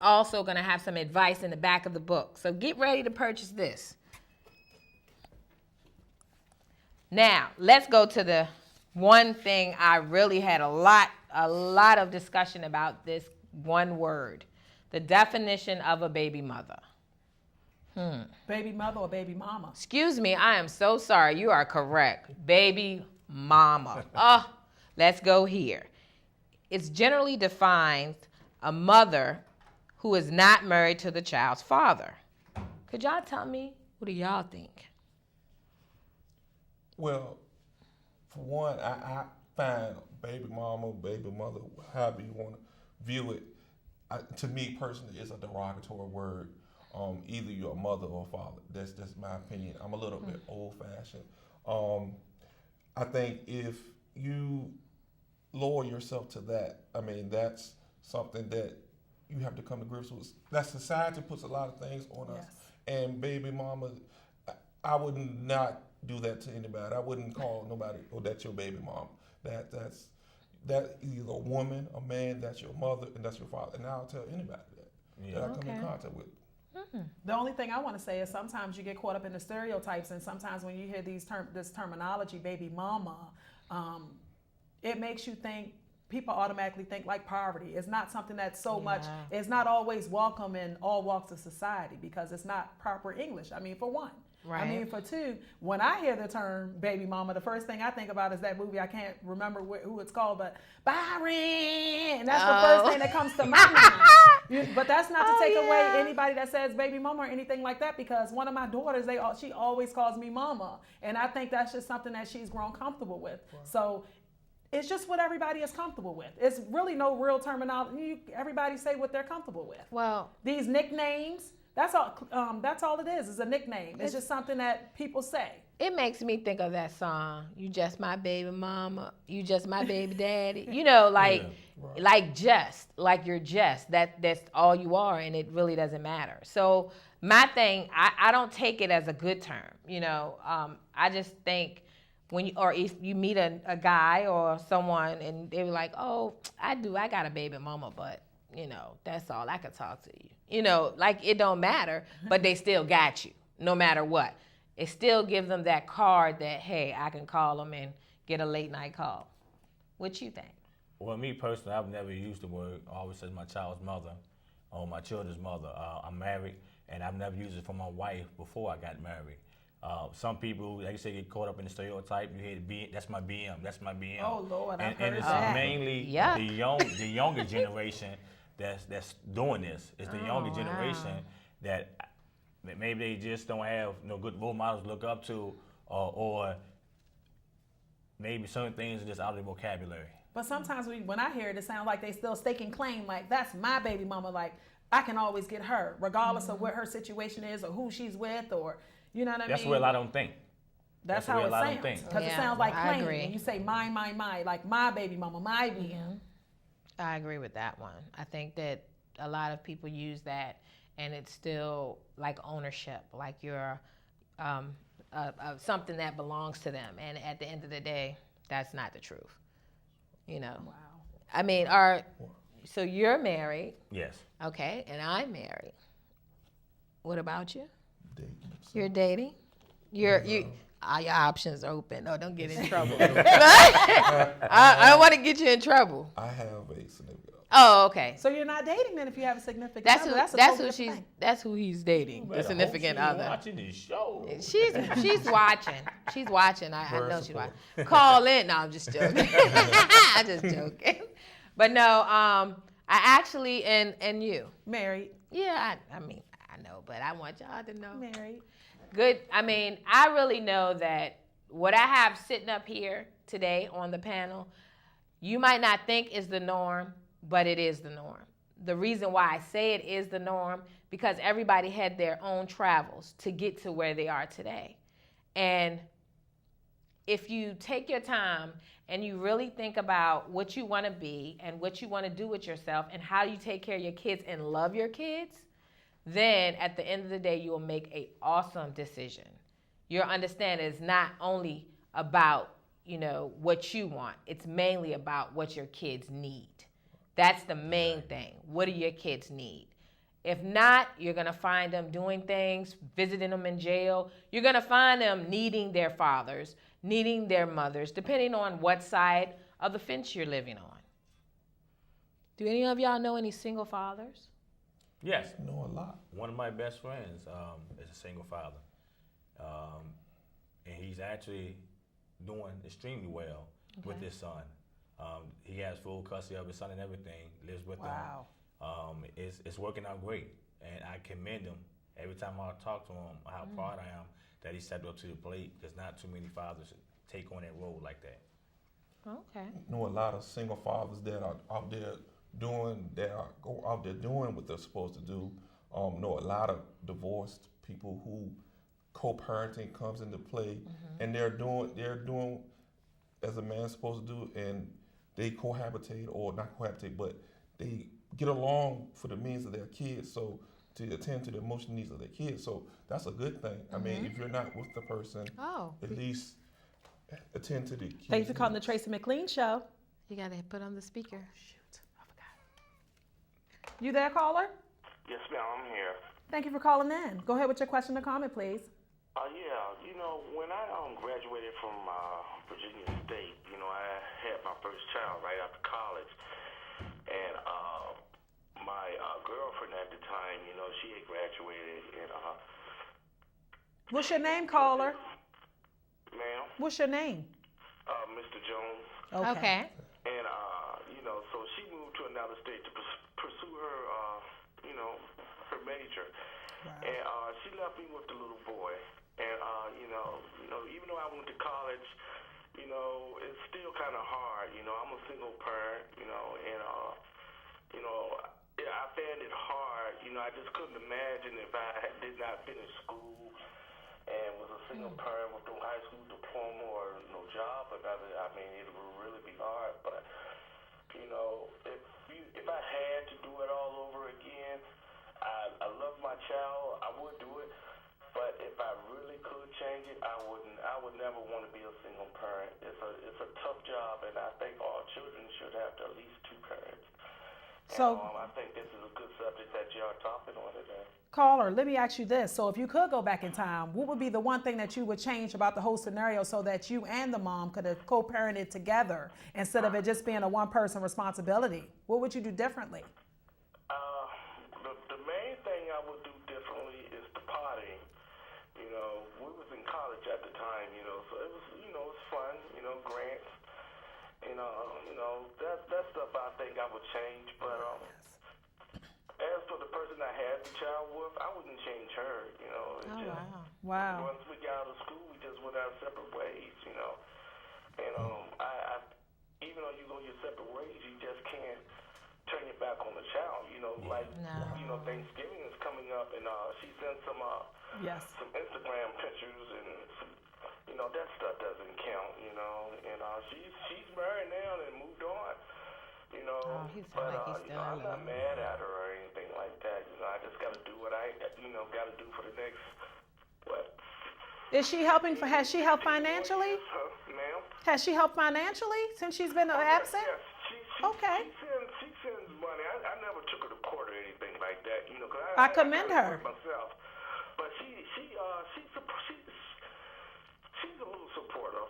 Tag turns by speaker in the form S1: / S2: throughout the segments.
S1: Also going to have some advice in the back of the book. So get ready to purchase this. Now, let's go to the one thing I really had a lot of discussion about, this one word, the definition of a baby mother.
S2: Baby mother or baby mama?
S1: Excuse me, I am so sorry. You are correct. Baby mama. Let's go here. It's generally defined a mother who is not married to the child's father. Could y'all tell me, what do y'all think?
S3: Well, for one, I find baby mama, baby mother, however you want to view it, to me personally, it's a derogatory word. Either you're a mother or a father. That's my opinion. I'm a little bit old-fashioned. I think if you lower yourself to that, I mean, that's something that you have to come to grips with. That society puts a lot of things on us. And baby mama, I would not do that to anybody. I wouldn't call nobody, oh, that's your baby mama. That's either a woman, a man, that's your mother, and that's your father. And I'll tell anybody that I come in contact with.
S2: The only thing I want to say is sometimes you get caught up in the stereotypes, and sometimes when you hear this terminology, baby mama, it makes you think, people automatically think like poverty. It's not something that's so much, it's not always welcome in all walks of society because it's not proper English. I mean, for one. Right. I mean, for two, when I hear the term baby mama, the first thing I think about is that movie. I can't remember who it's called, but Byron. That's the first thing that comes to my mind. But that's not to take away anybody that says baby mama or anything like that, because one of my daughters, she always calls me mama, and I think that's just something that she's grown comfortable with. Wow. So it's just what everybody is comfortable with. It's really no real terminology. Everybody say what they're comfortable with.
S1: Well,
S2: these nicknames. That's all it is a nickname. It's just something that people say.
S1: It makes me think of that song, You Just My Baby Mama, You Just My Baby Daddy. You know, like you're just. That's all you are, and it really doesn't matter. So my thing, I don't take it as a good term. You know, I just think if you meet a guy or someone and they're like, oh, I got a baby mama, but you know, that's all I could talk to you. You know, like it don't matter, but they still got you no matter what. It still gives them that card that, hey, I can call them and get a late night call. What you think?
S4: Well, me personally, I've never used the word. I always said my child's mother or my children's mother. I'm married, and I've never used it for my wife before I got married. Some people, like you say, get caught up in the stereotype. You hear that's my BM, that's my BM.
S2: Oh Lord, I've heard
S4: and it's
S2: that.
S4: mainly the younger generation that's doing this. It's the younger generation that maybe they just don't have no good role models to look up to, or maybe certain things are just out of their vocabulary.
S2: But sometimes when I hear it, it sounds like they still staking claim, like that's my baby mama, like I can always get her, regardless of what her situation is or who she's with, or you know what I mean?
S4: That's where a lot of them think.
S2: That's how it sounds. Because it sounds like claim. When you say my, like my baby mama, my BM.
S1: I agree with that one. I think that a lot of people use that, and it's still like ownership, like you're something that belongs to them. And at the end of the day, that's not the truth. You know.
S2: Wow.
S1: I mean, so you're married.
S4: Yes.
S1: Okay, and I'm married. What about you?
S3: Dating.
S1: You're dating? Your options are open. No, don't get in trouble. I don't want to get you in trouble.
S3: I have a significant other.
S1: Oh, okay.
S2: So you're not dating then if you have a significant other.
S1: That's who he's dating. The significant other.
S4: Watching this show.
S1: She's watching. She's watching. I know she's watching. Call in. No, I'm just joking. I'm just joking. But no, I actually and you
S2: married.
S1: Yeah, I mean I know, but I want y'all to know.
S2: Married.
S1: Good. I mean, I really know that what I have sitting up here today on the panel, you might not think is the norm, but it is the norm. The reason why I say it is the norm, because everybody had their own travels to get to where they are today. And if you take your time and you really think about what you want to be and what you want to do with yourself and how you take care of your kids and love your kids, then at the end of the day, you will make an awesome decision. You'll understand it's not only about, what you want. It's mainly about what your kids need. That's the main thing. What do your kids need? If not, you're going to find them doing things, visiting them in jail. You're going to find them needing their fathers, needing their mothers, depending on what side of the fence you're living on. Do any of y'all know any single fathers?
S4: Yes.
S3: I know a lot.
S4: One of my best friends is a single father. And he's actually doing extremely well with his son. He has full custody of his son and everything, lives with them. It's working out great, and I commend him every time I talk to him how proud I am that he stepped up to the plate, because not too many fathers take on that role like that.
S1: Okay.
S3: I know a lot of single fathers that are out there doing what they're supposed to do. Know a lot of divorced people who co-parenting comes into play, and they're doing as a man's supposed to do, and they cohabitate, or not cohabitate, but they get along for the means of their kids, so to attend to the emotional needs of their kids. So that's a good thing. I mean, if you're not with the person, at least attend to the kids.
S2: Thanks for calling the Tracey Mclean Show.
S1: You got to put on the speaker.
S2: Shoot, I forgot. You there, caller?
S5: Yes, ma'am, I'm here.
S2: Thank you for calling in. Go ahead with your question or comment, please.
S5: When I graduated from Virginia State, I had my first child right after college, and my girlfriend at the time, she had graduated, and
S2: What's your name, caller?
S5: ma'am,
S2: What's your name?
S5: Mr. Jones,
S1: Okay.
S5: and so she moved to another state to pursue her, her major, and she left me with the little boy. And, even though I went to college, it's still kind of hard. I'm a single parent, and, I found it hard. I just couldn't imagine if I did not finish school and was a single parent with no high school diploma or no job. It would really be hard. But, if I had to do it all over again, I love my child. I would do it. But if I really could change it, I wouldn't. I would never want to be a single parent. It's a tough job, and I think all children should have at least two parents.
S2: So,
S5: I think this is a good subject that you are talking on today.
S2: caller, let me ask you this. So if you could go back in time, what would be the one thing that you would change about the whole scenario so that you and the mom could have co-parented together instead of it just being a one-person responsibility? What would you do differently?
S5: The main thing I would do differently is the potting. We was in college at the time, so it was, it's fun, grants, that stuff I think I would change. But as for the person I had the child with, I wouldn't change her,
S2: Wow.
S5: Once we got out of school, we just went our separate ways, and I even though you go your separate ways, you just can't turn your back on the child, Thanksgiving is coming up, and she sent some some Instagram pictures, and some, that stuff doesn't count, and she's married now and moved on, but I'm not mad at her or anything like that. I just got to do what I got to do for the next
S2: Is she helping? Has she helped financially?
S5: Ma'am?
S2: Has she helped financially since she's been absent?
S5: Yes.
S2: Okay.
S5: She sends money. I never took her to court or anything like that, because
S2: I commend her.
S5: Myself. But she's a little supportive,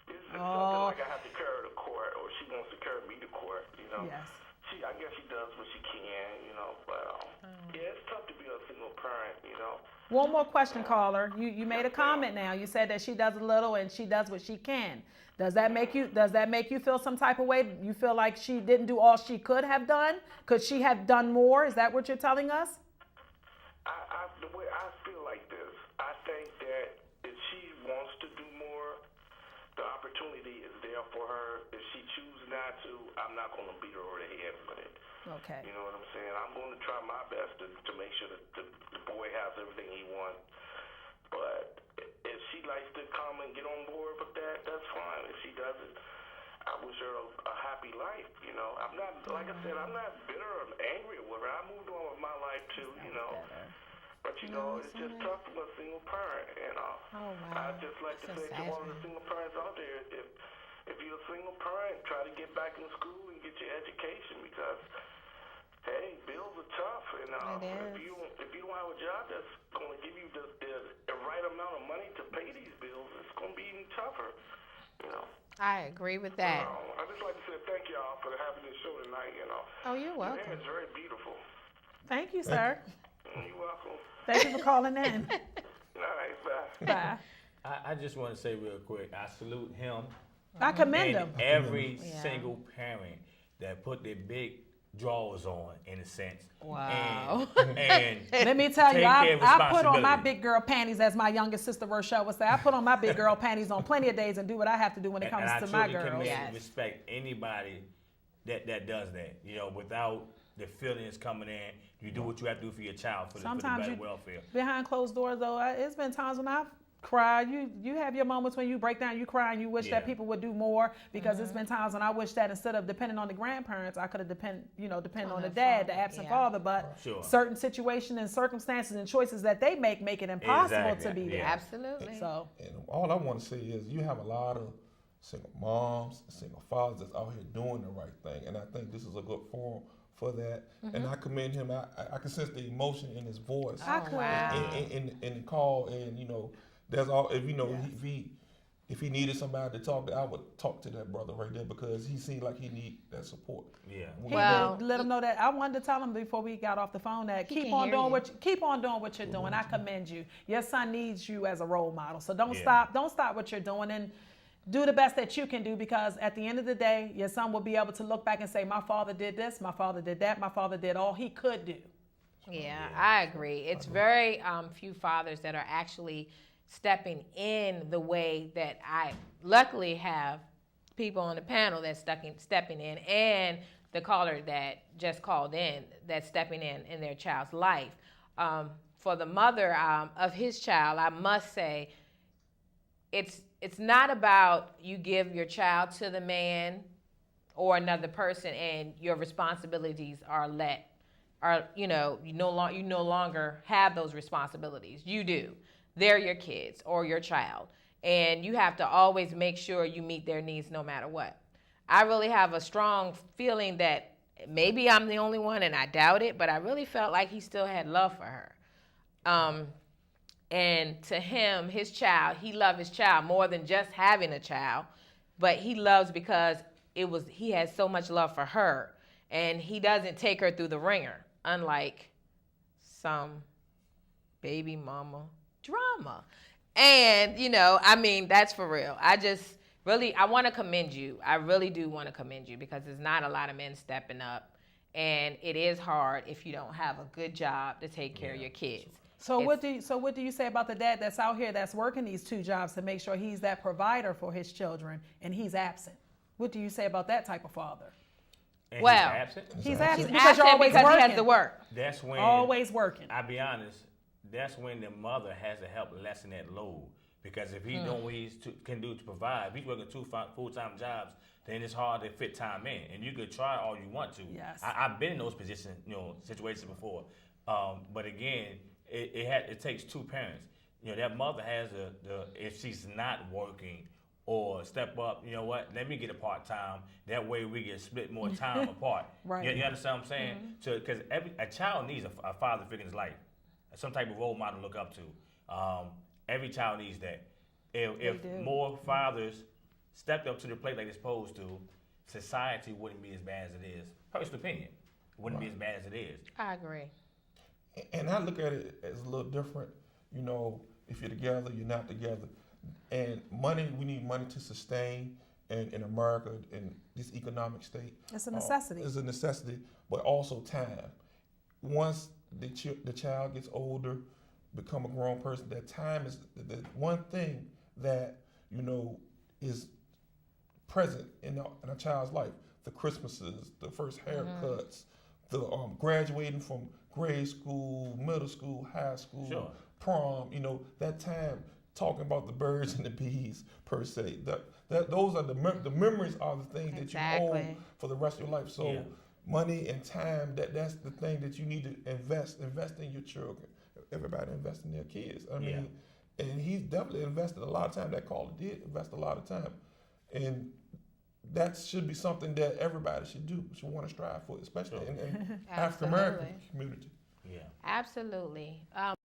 S5: It's something like I have to carry her to court, or she wants to carry me to court,
S2: Yes.
S5: I guess she does what she can, but it's tough to be a single parent,
S2: One more question, caller. You made a comment now. You said that she does a little and she does what she can. Does that make you feel some type of way? You feel like she didn't do all she could have done? Could she have done more? Is that what you're telling us?
S5: The way I feel like this, I think that if she wants to do more, the opportunity is there for her. If she chooses not to, I'm not going to beat her over the head with it.
S2: Okay.
S5: You know what I'm saying? I'm going to try my best to make sure that the boy has everything he wants. But if she likes to come and get on board with that, that's fine. If she doesn't, I wish her a happy life. I'm not, like I said, I'm not bitter or angry with her. I moved on with my life too, But it's just tough for a single parent, and I'd just like to say to all of the single parents out there, if you're a single parent, try to get back in school and get your education, because hey, bills are tough, and
S1: is.
S5: If you don't have a job that's going to give you the right amount of money to pay these bills, it's going to be even tougher. You know.
S1: I agree with that.
S5: I just like to say thank y'all for having this show tonight. You know.
S1: Oh, you're welcome.
S5: Your name is very beautiful.
S2: Thank you, sir.
S5: You're welcome.
S2: Thank you for calling in.
S5: All right, bye.
S2: Bye.
S4: I just want to say real quick, I salute him
S2: I commend him.
S4: and every single parent that put their big drawers on, in a sense.
S1: Wow.
S4: And
S2: Let me tell you,
S4: take care of
S2: I put on my
S4: responsibility.
S2: big girl panties, as my youngest sister Rochelle would say. I put on my big girl panties on plenty of days and do what I have to do when it comes to my
S4: And I
S2: girls.
S4: truly commend
S1: Yes.
S4: and respect anybody that does that. You know, without the feelings coming in, you do what you have to do for your child for the
S2: Sometimes
S4: better welfare.
S2: Behind closed doors, though, it's been times when I've cried. You have your moments when you break down, you cry, and you wish that
S4: Yeah.
S2: people would do more. Because it's been times when I wish that instead of depending on the grandparents, I could have depend on the dad, the absent father. But
S4: Sure.
S2: certain situations and circumstances and choices that they make it impossible
S4: Exactly.
S2: to be there.
S4: Yeah.
S1: Absolutely.
S2: So
S3: And all I want to say is you have a lot of single moms, single fathers that's out here doing the right thing, and I think this is a good forum for that. And I commend him. I can sense the emotion in his voice
S2: I could.
S1: wow.
S3: in the call, and that's all. If if he needed somebody to talk to, I would talk to that brother right there because he seemed like he need that support.
S4: Yeah.
S2: He did let him know that. I wanted to tell him before we got off the phone that
S1: He
S2: keep
S1: can
S2: on
S1: hear
S2: doing
S1: you.
S2: what you're doing. I commend you. Your son needs you as a role model. So don't
S4: Yeah.
S2: stop. Don't stop what you're doing and do the best that you can do, because at the end of the day, your son will be able to look back and say, my father did this, my father did that, my father did all he could do.
S1: Yeah, I agree. It's very few fathers that are actually stepping in the way that I luckily have people on the panel that's stepping in, and the caller that just called in that's stepping in their child's life. For the mother of his child, I must say, it's not about you give your child to the man or another person and your responsibilities you no longer have those responsibilities. You do. They're your kids or your child, and you have to always make sure you meet their needs no matter what. I really have a strong feeling that maybe I'm the only one, and I doubt it, but I really felt like he still had love for her. And to him, his child, he loved his child more than just having a child, but he loves because he has so much love for her, and he doesn't take her through the ringer, unlike some baby mama drama. And, that's for real. I want to commend you. I really do want to commend you because there's not a lot of men stepping up, and it is hard if you don't have a good job to take care of your kids.
S2: So what do you say about the dad that's out here that's working these two jobs to make sure he's that provider for his children and he's absent? What do you say about that type of father?
S4: And
S1: Well,
S4: he's absent.
S2: He's absent
S1: He's
S2: because you're
S1: absent
S2: always
S1: because
S2: working.
S1: he has to work.
S4: That's when
S2: Always working.
S4: I'll be honest. That's when the mother has to help lessen that load. Because if he's doing what he can do to provide, if he's working two full-time jobs, then it's hard to fit time in. And you could try all you want to.
S2: Yes.
S4: I've been in those situations before. But again, it takes two parents. That mother has if she's not working or step up, you know what, let me get a part-time. That way we can split more time apart.
S2: Right.
S4: You understand what I'm saying? So, because a child needs a father figure in his life, some type of role model to look up to. Every child needs that. If more fathers stepped up to the plate like they're supposed to, society wouldn't be as bad as it is. Personal opinion, wouldn't be as bad as it is.
S1: I agree.
S3: And I look at it as a little different. If you're together, you're not together. And money, we need money to sustain in America, in this economic state.
S2: It's a necessity.
S3: It's a necessity, but also time. Once the child gets older, become a grown person, that time is the one thing that, is present in a child's life. The Christmases, the first haircuts, the graduating from grade school, middle school, high school,
S4: Sure.
S3: prom, that time talking about the birds and the bees per se. Those are the memories are the things that you hold
S1: Exactly.
S3: for the rest of your life. So
S4: Yeah.
S3: money and time, that's the thing that you need to invest in your children. Everybody invest in their kids. I mean, and he's definitely invested a lot of time. That caller did invest a lot of time. And that should be something that everybody should do, should want to strive for, especially in African American
S1: Absolutely.
S3: community.
S4: Yeah.
S1: Absolutely.